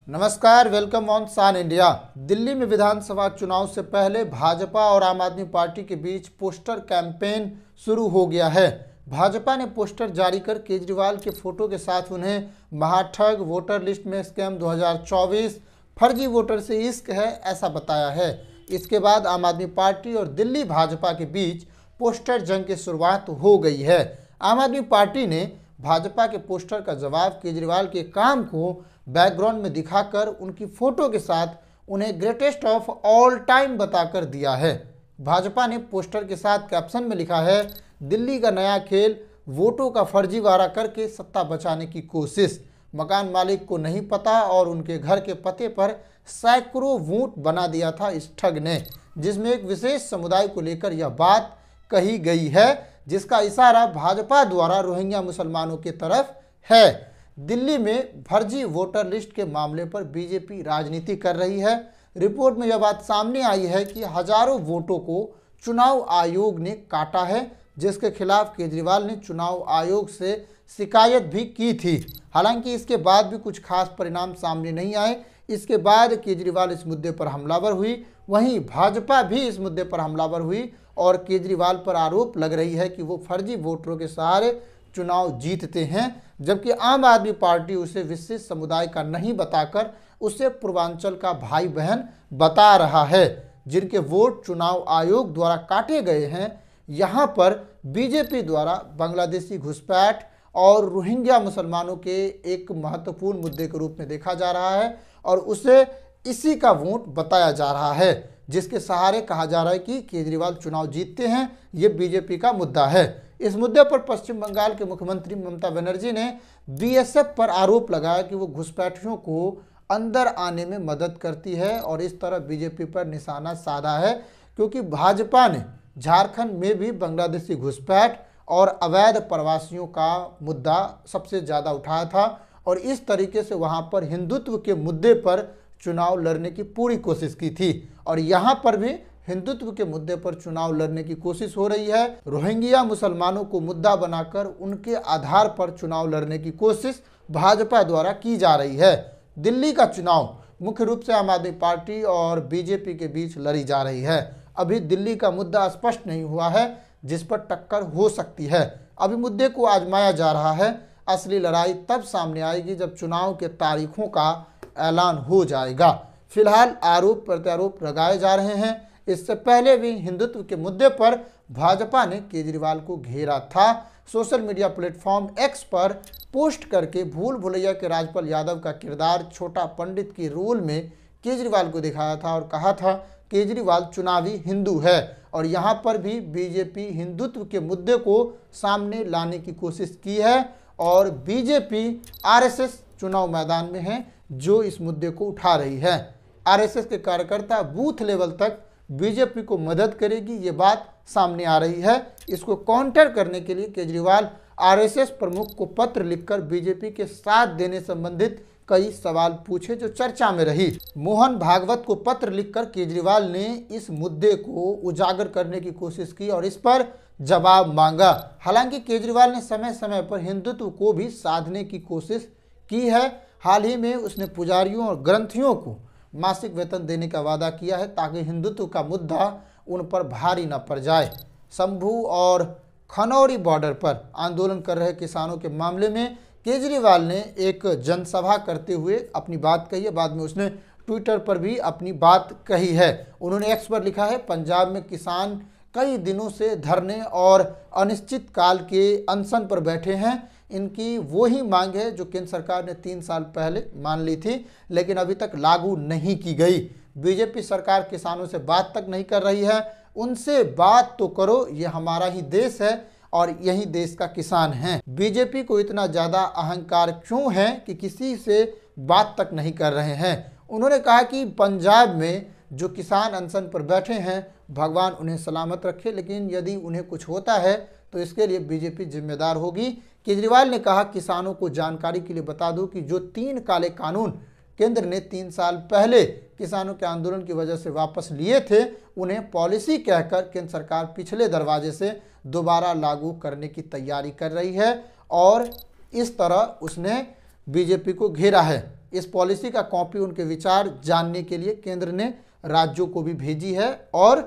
नमस्कार, welcome on सान India. Delhi में विधानसभा चुनाव से पहले भाजपा और आम आदमी पार्टी के बीच पोस्टर कैंपेन शुरू हो गया है। भाजपा ने पोस्टर जारी कर केजरीवाल के फोटो के साथ उन्हें महाठग, वोटर लिस्ट में स्कैम 2024, फर्जी वोटर से इश्क है, ऐसा बताया है। इसके बाद आम आदमी पार्टी और दिल्ली भाजपा के बीच पोस्टर जंग की शुरुआत हो गई है। आम आदमी पार्टी ने भाजपा के पोस्टर का जवाब केजरीवाल के काम को बैकग्राउंड में दिखाकर उनकी फोटो के साथ उन्हें ग्रेटेस्ट ऑफ ऑल टाइम बताकर दिया है। भाजपा ने पोस्टर के साथ कैप्शन में लिखा है, दिल्ली का नया खेल, वोटों का फर्जीवाड़ा करके सत्ता बचाने की कोशिश। मकान मालिक को नहीं पता और उनके घर के पते पर सैकड़ों वोट बना दिया था इस ठग ने, जिसमें एक विशेष समुदाय को लेकर यह बात कही गई है, जिसका इशारा भाजपा द्वारा रोहिंग्या मुसलमानों की तरफ है। दिल्ली में फर्जी वोटर लिस्ट के मामले पर बीजेपी राजनीति कर रही है। रिपोर्ट में यह बात सामने आई है कि हजारों वोटों को चुनाव आयोग ने काटा है, जिसके खिलाफ केजरीवाल ने चुनाव आयोग से शिकायत भी की थी। हालांकि इसके बाद भी कुछ खास परिणाम सामने नहीं आए। इसके बाद केजरीवाल इस मुद्दे पर हमलावर हुई, वहीं भाजपा भी इस मुद्दे पर हमलावर हुई और केजरीवाल पर आरोप लग रही है कि वो फर्जी वोटरों के सहारे चुनाव जीतते हैं, जबकि आम आदमी पार्टी उसे विशेष समुदाय का नहीं बताकर उसे पूर्वांचल का भाई बहन बता रहा है, जिनके वोट चुनाव आयोग द्वारा काटे गए हैं। यहाँ पर बीजेपी द्वारा बांग्लादेशी घुसपैठ और रोहिंग्या मुसलमानों के एक महत्वपूर्ण मुद्दे के रूप में देखा जा रहा है और उसे इसी का वोट बताया जा रहा है, जिसके सहारे कहा जा रहा है कि केजरीवाल चुनाव जीतते हैं। ये बीजेपी का मुद्दा है। इस मुद्दे पर पश्चिम बंगाल के मुख्यमंत्री ममता बनर्जी ने बीएसएफ पर आरोप लगाया कि वो घुसपैठियों को अंदर आने में मदद करती है और इस तरह बीजेपी पर निशाना साधा है, क्योंकि भाजपा ने झारखंड में भी बांग्लादेशी घुसपैठ और अवैध प्रवासियों का मुद्दा सबसे ज़्यादा उठाया था और इस तरीके से वहाँ पर हिंदुत्व के मुद्दे पर चुनाव लड़ने की पूरी कोशिश की थी और यहाँ पर भी हिंदुत्व के मुद्दे पर चुनाव लड़ने की कोशिश हो रही है। रोहिंग्या मुसलमानों को मुद्दा बनाकर उनके आधार पर चुनाव लड़ने की कोशिश भाजपा द्वारा की जा रही है। दिल्ली का चुनाव मुख्य रूप से आम आदमी पार्टी और बीजेपी के बीच लड़ी जा रही है। अभी दिल्ली का मुद्दा स्पष्ट नहीं हुआ है जिस पर टक्कर हो सकती है। अभी मुद्दे को आजमाया जा रहा है। असली लड़ाई तब सामने आएगी जब चुनाव के तारीखों का ऐलान हो जाएगा। फिलहाल आरोप प्रत्यारोप लगाए जा रहे हैं। इससे पहले भी हिंदुत्व के मुद्दे पर भाजपा ने केजरीवाल को घेरा था। सोशल मीडिया प्लेटफॉर्म एक्स पर पोस्ट करके भूल भुलैया के राजपाल यादव का किरदार छोटा पंडित के रोल में केजरीवाल को दिखाया था और कहा था केजरीवाल चुनावी हिंदू है। और यहाँ पर भी बीजेपी हिंदुत्व के मुद्दे को सामने लाने की कोशिश की है और बीजेपी आरएसएस चुनाव मैदान में है जो इस मुद्दे को उठा रही है। आरएसएस के कार्यकर्ता बूथ लेवल तक बीजेपी को मदद करेगी, ये बात सामने आ रही है। इसको काउंटर करने के लिए केजरीवाल आरएसएस प्रमुख को पत्र लिखकर बीजेपी के साथ देने संबंधित कई सवाल पूछे जो चर्चा में रही। मोहन भागवत को पत्र लिखकर केजरीवाल ने इस मुद्दे को उजागर करने की कोशिश की और इस पर जवाब मांगा। हालांकि केजरीवाल ने समय समय पर हिंदुत्व को भी साधने की कोशिश की है। हाल ही में उसने पुजारियों और ग्रंथियों को मासिक वेतन देने का वादा किया है ताकि हिंदुत्व का मुद्दा उन पर भारी न पड़ जाए। शंभू और खनौरी बॉर्डर पर आंदोलन कर रहे किसानों के मामले में केजरीवाल ने एक जनसभा करते हुए अपनी बात कही है। बाद में उसने ट्विटर पर भी अपनी बात कही है। उन्होंने एक्स पर लिखा है, पंजाब में किसान कई दिनों से धरने और अनिश्चित काल के अनशन पर बैठे हैं। इनकी वही मांग है जो केंद्र सरकार ने 3 साल पहले मान ली थी, लेकिन अभी तक लागू नहीं की गई। बीजेपी सरकार किसानों से बात तक नहीं कर रही है। उनसे बात तो करो, ये हमारा ही देश है और यही देश का किसान है। बीजेपी को इतना ज़्यादा अहंकार क्यों है कि किसी से बात तक नहीं कर रहे हैं। उन्होंने कहा कि पंजाब में जो किसान अनशन पर बैठे हैं, भगवान उन्हें सलामत रखे, लेकिन यदि उन्हें कुछ होता है तो इसके लिए बीजेपी जिम्मेदार होगी। केजरीवाल ने कहा, किसानों को जानकारी के लिए बता दूं कि जो 3 काले कानून केंद्र ने 3 साल पहले किसानों के आंदोलन की वजह से वापस लिए थे, उन्हें पॉलिसी कहकर केंद्र सरकार पिछले दरवाजे से दोबारा लागू करने की तैयारी कर रही है और इस तरह उसने बीजेपी को घेरा है। इस पॉलिसी का कॉपी उनके विचार जानने के लिए केंद्र ने राज्यों को भी भेजी है और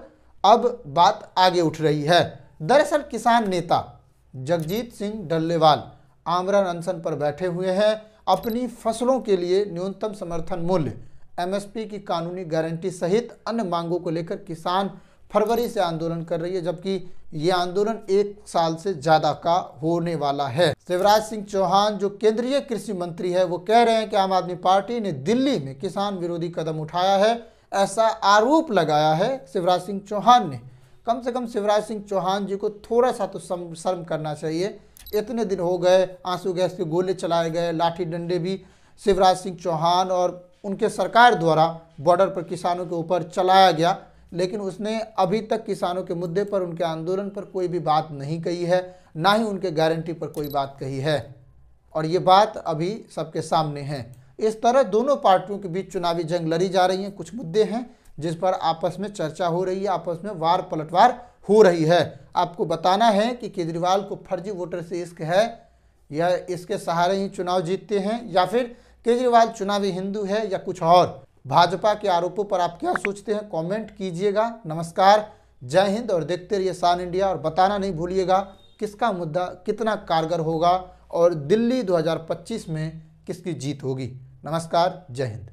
अब बात आगे उठ रही है। दरअसल किसान नेता जगजीत सिंह डल्लेवाल आमरण अनशन पर बैठे हुए हैं। अपनी फसलों के लिए न्यूनतम समर्थन मूल्य, एमएसपी की कानूनी गारंटी सहित अन्य मांगों को लेकर किसान फरवरी से आंदोलन कर रही है, जबकि ये आंदोलन 1 साल से ज़्यादा का होने वाला है। शिवराज सिंह चौहान जो केंद्रीय कृषि मंत्री है वो कह रहे हैं कि आम आदमी पार्टी ने दिल्ली में किसान विरोधी कदम उठाया है, ऐसा आरोप लगाया है शिवराज सिंह चौहान ने। कम से कम शिवराज सिंह चौहान जी को थोड़ा सा तो शर्म करना चाहिए। इतने दिन हो गए, आंसू गैस के गोले चलाए गए, लाठी डंडे भी शिवराज सिंह चौहान और उनके सरकार द्वारा बॉर्डर पर किसानों के ऊपर चलाया गया, लेकिन उसने अभी तक किसानों के मुद्दे पर, उनके आंदोलन पर कोई भी बात नहीं कही है, ना ही उनके गारंटी पर कोई बात कही है। और ये बात अभी सबके सामने है। इस तरह दोनों पार्टियों के बीच चुनावी जंग लड़ी जा रही है। कुछ मुद्दे हैं जिस पर आपस में चर्चा हो रही है, आपस में वार पलटवार हो रही है। आपको बताना है कि केजरीवाल को फर्जी वोटर से इश्क है या इसके सहारे ही चुनाव जीतते हैं, या फिर केजरीवाल चुनावी हिंदू है या कुछ और। भाजपा के आरोपों पर आप क्या सोचते हैं, कमेंट कीजिएगा। नमस्कार, जय हिंद और देखते रहिए सान इंडिया। और बताना नहीं भूलिएगा किसका मुद्दा कितना कारगर होगा और दिल्ली 2025 में किसकी जीत होगी। नमस्कार, जय हिंद।